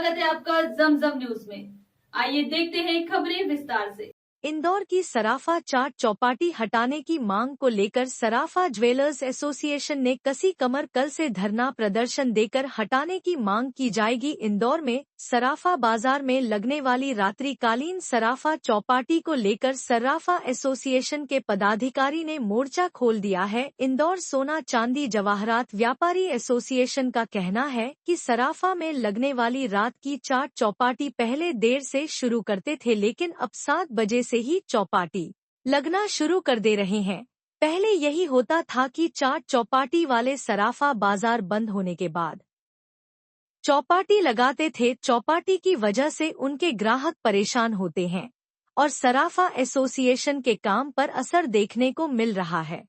स्वागत है आपका जमजम न्यूज में। आइए देखते हैं खबरें विस्तार से। इंदौर की सराफा चाट चौपाटी हटाने की मांग को लेकर सराफा ज्वेलर्स एसोसिएशन ने कसी कमर, कल से धरना प्रदर्शन देकर हटाने की मांग की जाएगी। इंदौर में सराफा बाजार में लगने वाली रात्रिकालीन सराफा चौपाटी को लेकर सराफा एसोसिएशन के पदाधिकारी ने मोर्चा खोल दिया है। इंदौर सोना चांदी जवाहरात व्यापारी एसोसिएशन का कहना है कि सराफा में लगने वाली रात की चाट चौपाटी पहले देर से शुरू करते थे, लेकिन अब 7 बजे से ही चौपाटी लगना शुरू कर दे रहे हैं। पहले यही होता था कि चाट चौपाटी वाले सराफा बाजार बंद होने के बाद चौपाटी लगाते थे। चौपाटी की वजह से उनके ग्राहक परेशान होते हैं और सराफा एसोसिएशन के काम पर असर देखने को मिल रहा है।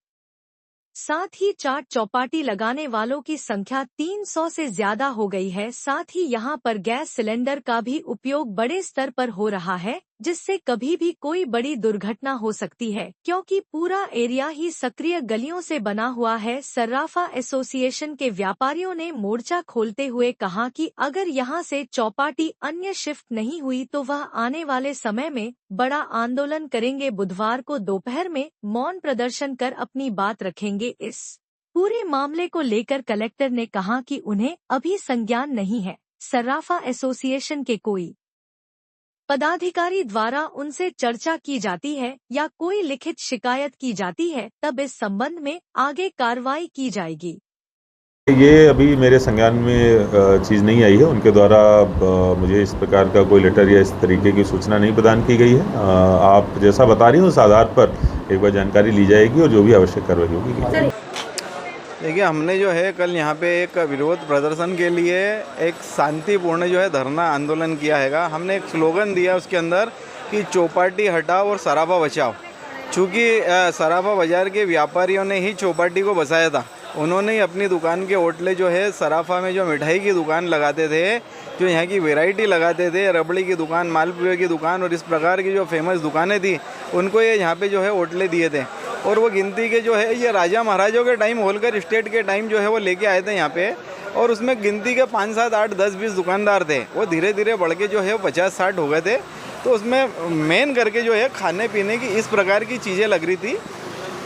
साथ ही चाट चौपाटी लगाने वालों की संख्या 300 से ज्यादा हो गई है। साथ ही यहां पर गैस सिलेंडर का भी उपयोग बड़े स्तर पर हो रहा है, जिससे कभी भी कोई बड़ी दुर्घटना हो सकती है, क्योंकि पूरा एरिया ही सक्रिय गलियों से बना हुआ है। सराफा एसोसिएशन के व्यापारियों ने मोर्चा खोलते हुए कहा कि अगर यहां से चौपाटी अन्य शिफ्ट नहीं हुई तो वह आने वाले समय में बड़ा आंदोलन करेंगे। बुधवार को दोपहर में मौन प्रदर्शन कर अपनी बात रखेंगे। इस पूरे मामले को लेकर कलेक्टर ने कहा कि उन्हें अभी संज्ञान नहीं है। सराफा एसोसिएशन के कोई पदाधिकारी द्वारा उनसे चर्चा की जाती है या कोई लिखित शिकायत की जाती है, तब इस संबंध में आगे कार्रवाई की जाएगी। ये अभी मेरे संज्ञान में चीज़ नहीं आई है। उनके द्वारा मुझे इस प्रकार का कोई लेटर या इस तरीके की सूचना नहीं प्रदान की गई है। आप जैसा बता रही हैं उस आधार पर एक बार जानकारी ली जाएगी और जो भी आवश्यक कार्रवाई होगी। देखिए, हमने जो है कल यहाँ पे एक विरोध प्रदर्शन के लिए एक शांतिपूर्ण जो है धरना आंदोलन किया हैगा। हमने एक स्लोगन दिया उसके अंदर कि चौपाटी हटाओ और सराफा बचाओ। चूँकि सराफा बाज़ार के व्यापारियों ने ही चौपाटी को बसाया था। उन्होंने ही अपनी दुकान के होटलें जो है सराफा में जो मिठाई की दुकान लगाते थे, जो यहाँ की वैरायटी लगाते थे, रबड़ी की दुकान, मालपुए की दुकान और इस प्रकार की जो फेमस दुकानें थी, उनको ये यहाँ पे जो है होटलें दिए थे। और वो गिनती के जो है ये राजा महाराजों के टाइम होलकर स्टेट के टाइम जो है वो लेके आए थे यहाँ पे। और उसमें गिनती के 5, 7, 8, 10, 20 दुकानदार थे। वो धीरे धीरे बढ़ के जो है 50-60 हो गए थे। तो उसमें मेन करके जो है खाने पीने की इस प्रकार की चीज़ें लग रही थी।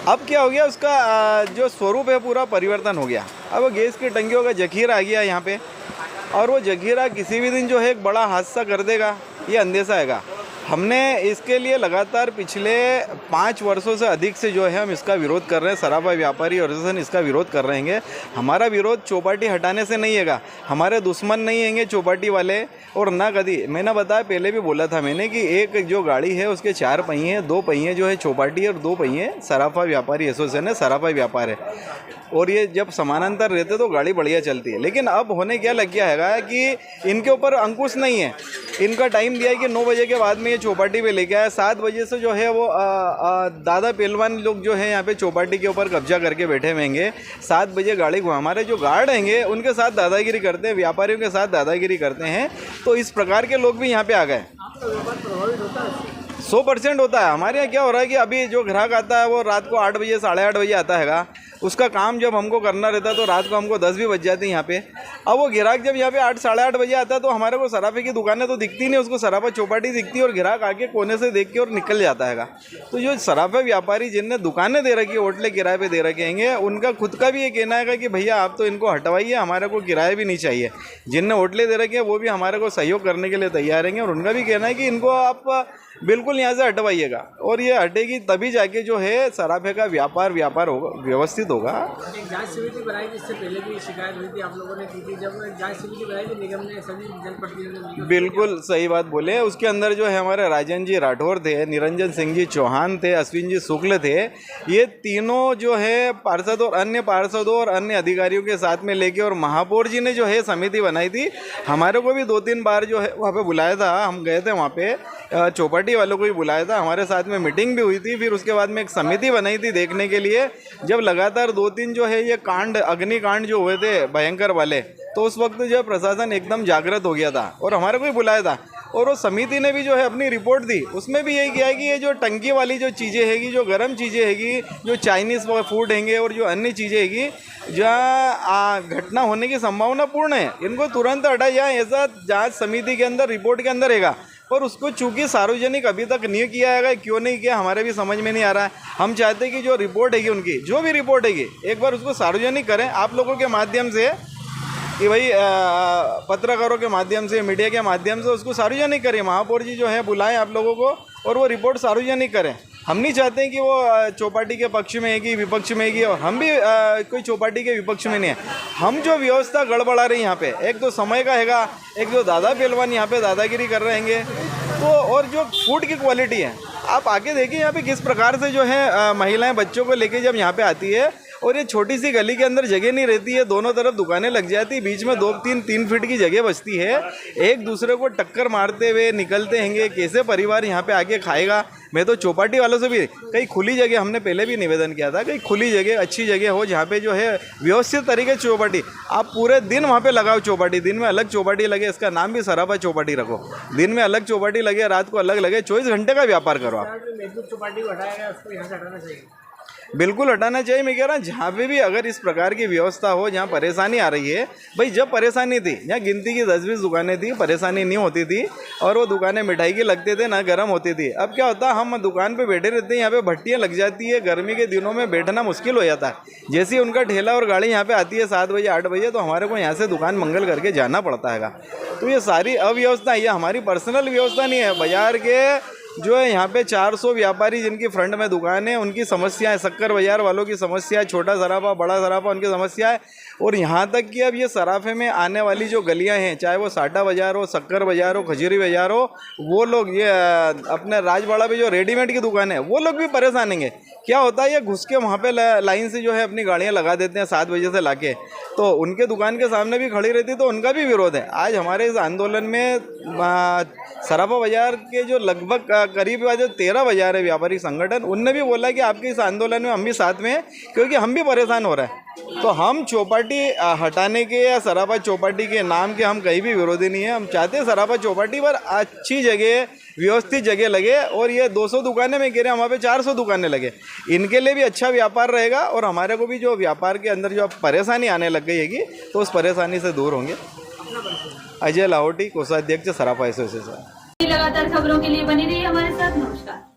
अब क्या हो गया, उसका जो स्वरूप है पूरा परिवर्तन हो गया। अब गैस की टंकियों का जखीरा आ गया यहाँ पे, और वो जखीरा किसी भी दिन जो है एक बड़ा हादसा कर देगा, ये अंदेशा हैगा। हमने इसके लिए लगातार पिछले 5 वर्षों से अधिक से जो है हम इसका विरोध कर रहे हैं। सराफा व्यापारी ऑर्गेनाइजेशन इसका विरोध कर रहे हैं। हमारा विरोध चौपाटी हटाने से नहीं हैगा। हमारे दुश्मन नहीं हैंगे चौपाटी वाले, और ना कभी। मैंने बताया, पहले भी बोला था मैंने कि एक जो गाड़ी है उसके 4 पहिए हैं, 2 पहिए जो है चौपाटी और 2 पहिए सराफा व्यापारी एसोसिएशन है, सराफा व्यापार है। और ये जब समानांतर रहते तो गाड़ी बढ़िया चलती है। लेकिन अब होने क्या लग गया है कि इनके ऊपर अंकुश नहीं है। इनका टाइम दिया है कि 9 बजे के बाद में ये चौपाटी पे लेके आया। 7 बजे से जो है वो दादा पहलवान लोग जो है यहाँ पे चौपाटी के ऊपर कब्जा करके बैठे हुएंगे। 7 बजे गाड़ी को हमारे जो गार्ड हैंगे उनके साथ दादागिरी करते हैं, व्यापारियों के साथ दादागिरी करते हैं। तो इस प्रकार के लोग भी यहाँ पे आ गए। 100% होता है। हमारे यहाँ क्या हो रहा है कि अभी जो ग्राहक आता है वो रात को 8 बजे 8:30 बजे आता हैगा। उसका काम जब हमको करना रहता है तो रात को हमको 10 भी बज जाते हैं यहाँ पे। अब वो ग्राहक जब यहाँ पे 8 साढ़े 8 बजे आता है तो हमारे को सराफे की दुकानें तो दिखती नहीं, उसको सराफा चौपाटी दिखती है और ग्राहक आके कोने से देख के और निकल जाता हैगा। तो जो सराफा व्यापारी जिनने दुकानें दे रखी है, होटलें किराए पे दे रखे हैं, उनका खुद का भी ये कहना है कि भैया आप तो इनको हटवाइए, हमारे को किराए भी नहीं चाहिए। जिनने होटलें दे रखी है वो भी हमारे को सहयोग करने के लिए तैयार हैं, और उनका भी कहना है कि इनको आप बिल्कुल यहाँ से हटवाइएगा। और ये हटेगी तभी जाके जो है सराफे का व्यापार होगा, व्यवस्थित होगा। जांच समिति बनाई थी, इससे पहले भी शिकायत हुई थी, आप लोगों ने की थी। जब जांच समिति बनाई थी निगम ने, सभी जनप्रतिनिधियों ने। बिल्कुल सही बात बोले। उसके अंदर जो है हमारे राजन जी राठौर थे, निरंजन सिंह जी चौहान थे, अश्विन जी शुक्ल थे। ये तीनों जो है पार्षद और अन्य पार्षदों और अन्य अधिकारियों के साथ में लेके, और महापौर जी ने जो है समिति बनाई थी। हमारे को भी 2-3 बार जो है वहाँ पे बुलाया था, हम गए थे वहाँ पे, चौपाटी वालों को भी बुलाया था, हमारे साथ में मीटिंग भी हुई थी। फिर उसके बाद में एक समिति बनाई थी देखने के लिए। जब लगातार 2-3 जो है ये कांड, अग्निकांड जो हुए थे भयंकर वाले, तो उस वक्त जो प्रशासन एकदम जागृत हो गया था और हमारे को भी बुलाया था। और वो समिति ने भी जो है अपनी रिपोर्ट दी, उसमें भी यही किया है कि ये जो टंकी वाली जो चीज़ें हैगी, जो गर्म चीज़ें हैगी, जो चाइनीज़ फूड हैंगे और जो अन्य चीज़ें हैगी जहाँ घटना होने की संभावना पूर्ण है, इनको तुरंत हटाया जाए, ऐसा जांच समिति के अंदर रिपोर्ट के अंदर रहेगा। पर उसको चूंकि सार्वजनिक अभी तक नहीं किया है, क्यों नहीं किया हमारे भी समझ में नहीं आ रहा है। हम चाहते हैं कि जो रिपोर्ट हैगी उनकी, जो भी रिपोर्ट हैगी, एक बार उसको सार्वजनिक करें आप लोगों के माध्यम से, कि भाई पत्रकारों के माध्यम से, मीडिया के माध्यम से उसको सार्वजनिक करें। महापौर जी जो है बुलाएं आप लोगों को और वो रिपोर्ट सार्वजनिक करें। हम नहीं चाहते हैं कि वो चौपाटी के पक्ष में है कि विपक्ष में है कि, और हम भी कोई चौपाटी के विपक्ष में नहीं है। हम जो व्यवस्था गड़बड़ा रही यहाँ पे, एक तो समय का हैगा, एक जो दादा पहलवान यहाँ पे दादागिरी कर रहे हैं, तो और जो फूड की क्वालिटी है, आप आके देखिए यहाँ पे किस प्रकार से जो है महिलाएं बच्चों को लेके जब यहाँ पे आती है, और ये छोटी सी गली के अंदर जगह नहीं रहती है, दोनों तरफ दुकानें लग जाती, बीच में 2-3 फीट की जगह बचती है, एक दूसरे को टक्कर मारते हुए निकलते हैंगे, कैसे परिवार यहाँ पे आके खाएगा। मैं तो चौपाटी वालों से भी कहीं खुली जगह, हमने पहले भी निवेदन किया था, कहीं खुली जगह, अच्छी जगह हो जहाँ पे जो है व्यवस्थित तरीके से चौपाटी, आप पूरे दिन वहाँ पे लगाओ चौपाटी, दिन में अलग चौपाटी लगे, इसका नाम भी सराफा चौपाटी रखो, दिन में अलग चौपाटी लगे, रात को अलग लगे, 24 घंटे का व्यापार करो आप। चौपाटी को हटाया गया, उसको यहाँ से हटाना चाहिए। बिल्कुल हटाना चाहिए। मैं कह रहा हूँ जहाँ पे भी अगर इस प्रकार की व्यवस्था हो, जहाँ परेशानी आ रही है, भाई जब परेशानी थी, जहाँ गिनती की 10-20 दुकानें थी, परेशानी नहीं होती थी, और वो दुकानें मिठाई की लगते थे ना, गर्म होती थी। अब क्या होता है, हम दुकान पे बैठे रहते हैं, यहाँ पे भट्टियाँ लग जाती है, गर्मी के दिनों में बैठना मुश्किल हो जाता है। जैसे ही उनका ठेला और गाड़ी यहाँ पे आती है 7 बजे 8 बजे, तो हमारे को यहाँ से दुकान मंगल करके जाना पड़ता है। तो ये सारी अव्यवस्था, ये हमारी पर्सनल व्यवस्था नहीं है। बाजार के जो है यहाँ पे 400 व्यापारी जिनकी फ्रंट में दुकान है, उनकी समस्या है, शक्कर बाजार वालों की समस्या है, छोटा सराफा बड़ा सराफा उनकी समस्या है, और यहाँ तक कि अब ये सराफे में आने वाली जो गलियाँ हैं, चाहे वो साटा बाजार हो, शक्कर बाजार हो, खजूरी बाजार हो, वो लोग ये अपने राजवाड़ा पे जो रेडीमेड की दुकान है, वो लोग भी परेशान होंगे। क्या होता है, ये घुस के वहाँ पे लाइन से जो है अपनी गाड़ियाँ लगा देते हैं 7 बजे से लाके, तो उनके दुकान के सामने भी खड़ी रहती, तो उनका भी विरोध है। आज हमारे इस आंदोलन में सराफा बाजार के जो लगभग करीब 13 बाजार है व्यापारी संगठन, उनने भी बोला कि आपके इस आंदोलन में हम भी साथ में हैं, क्योंकि हम भी परेशान हो रहे हैं। तो हम चौपाटी हटाने के या सराफा चौपाटी के नाम के हम कहीं भी विरोधी नहीं है। हम चाहते हैं सराफा चौपाटी पर अच्छी जगह, व्यवस्थित जगह लगे, और ये 200 दुकानें मैं कह रहा हूँ, वहाँ पे 400 दुकानें लगे, इनके लिए भी अच्छा व्यापार रहेगा, और हमारे को भी जो व्यापार के अंदर जो परेशानी आने लग गई हैगी, तो उस परेशानी से दूर होंगे। अजय लाहौटी, कोषाध्यक्ष सराफा एसोसिएशन। लगातार खबरों के लिए बने रहिए हमारे साथ। नमस्कार।